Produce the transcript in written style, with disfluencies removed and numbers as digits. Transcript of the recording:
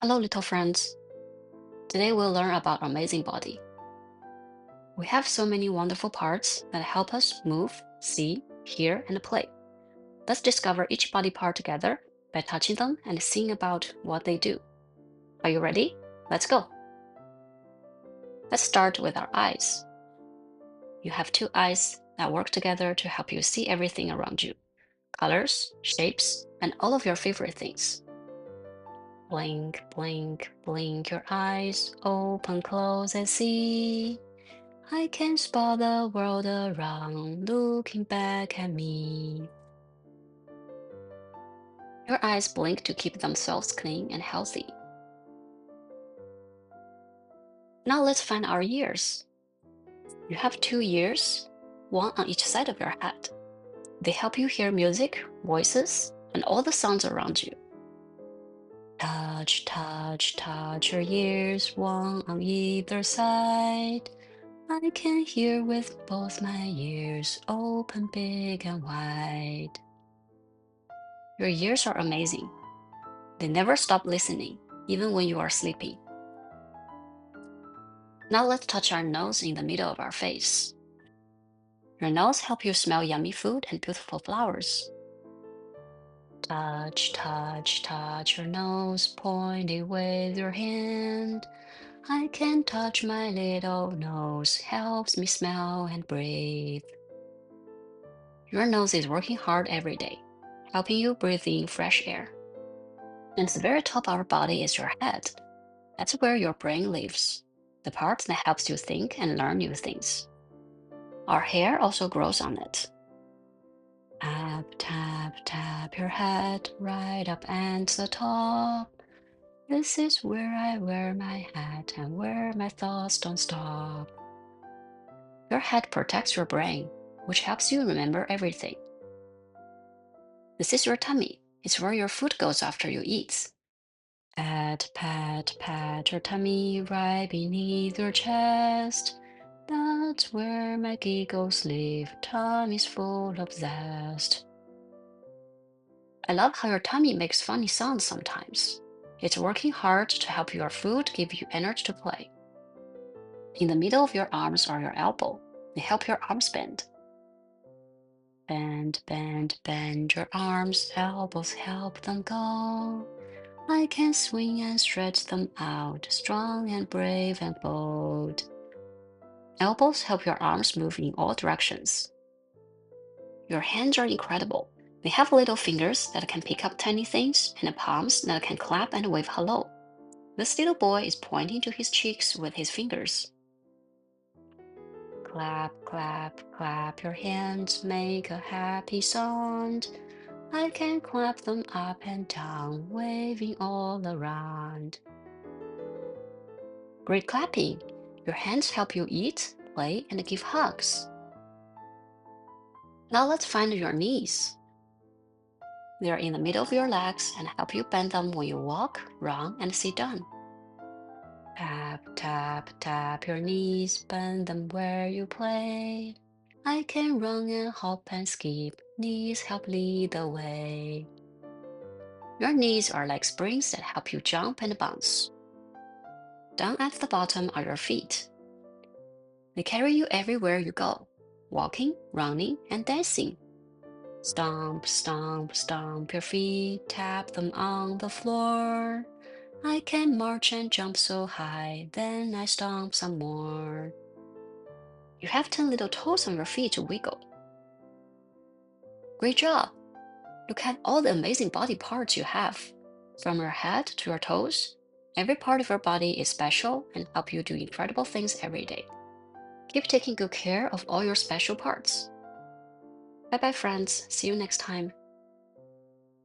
Hello, little friends. Today we'll learn about our amazing body. We have so many wonderful parts that help us move, see, hear, and play. Let's discover each body part together by touching them and seeing about what they do. Are you ready? Let's go. Let's start with our eyes. You have two eyes that work together to help you see everything around you, colors, shapes, and all of your favorite things. Blink, blink, blink your eyes, open, close, and see. I can spot the world around, looking back at me. Your eyes blink to keep themselves clean and healthy. Now let's find our ears. You have two ears, one on each side of your head. They help you hear music, voices, and all the sounds around you. Touch, touch, touch your ears, one on either side. I can hear with both my ears open big and wide. Your ears are amazing. They never stop listening, even when you are sleeping. Now let's touch our nose in the middle of our face. Your nose helps you smell yummy food and beautiful flowers. Touch, touch, touch your nose, point it with your hand. I can touch my little nose, helps me smell and breathe. Your nose is working hard every day, helping you breathe in fresh air. And the very top of our body is your head. That's where your brain lives, the part that helps you think and learn new things. Our hair also grows on it. Tap, tap, tap your head right up and to the top. This is where I wear my hat and where my thoughts don't stop. Your head protects your brain, which helps you remember everything. This is your tummy. It's where your food goes after you eat. Pat, pat, pat your tummy right beneath your chest. That's where my giggles live. Tummy's full of zest. I love how your tummy makes funny sounds sometimes. It's working hard to help your food give you energy to play. In the middle of your arms are your elbow. They help your arms bend. Bend, bend, bend your arms, elbows help them go. I can swing and stretch them out, strong and brave and bold. Elbows help your arms move in all directions. Your hands are incredible. They have little fingers that can pick up tiny things and palms that can clap and wave hello. This little boy is pointing to his cheeks with his fingers. Clap, clap, clap your hands, make a happy sound. I can clap them up and down, waving all around. Great clapping! Your hands help you eat, play, and give hugs. Now let's find your knees. They are in the middle of your legs and help you bend them when you walk, run, and sit down. Tap, tap, tap your knees, bend them where you play. I can run and hop and skip, knees help lead the way. Your knees are like springs that help you jump and bounce. Down at the bottom are your feet. They carry you everywhere you go, walking, running, and dancing. Stomp, stomp, stomp your feet, tap them on the floor. I can march and jump so high, then I stomp some more. You have 10 little toes on your feet to wiggle. Great job! Look at all the amazing body parts you have. From your head to your toes, every part of your body is special and help you do incredible things every day. Keep taking good care of all your special parts. Bye bye, friends. See you next time.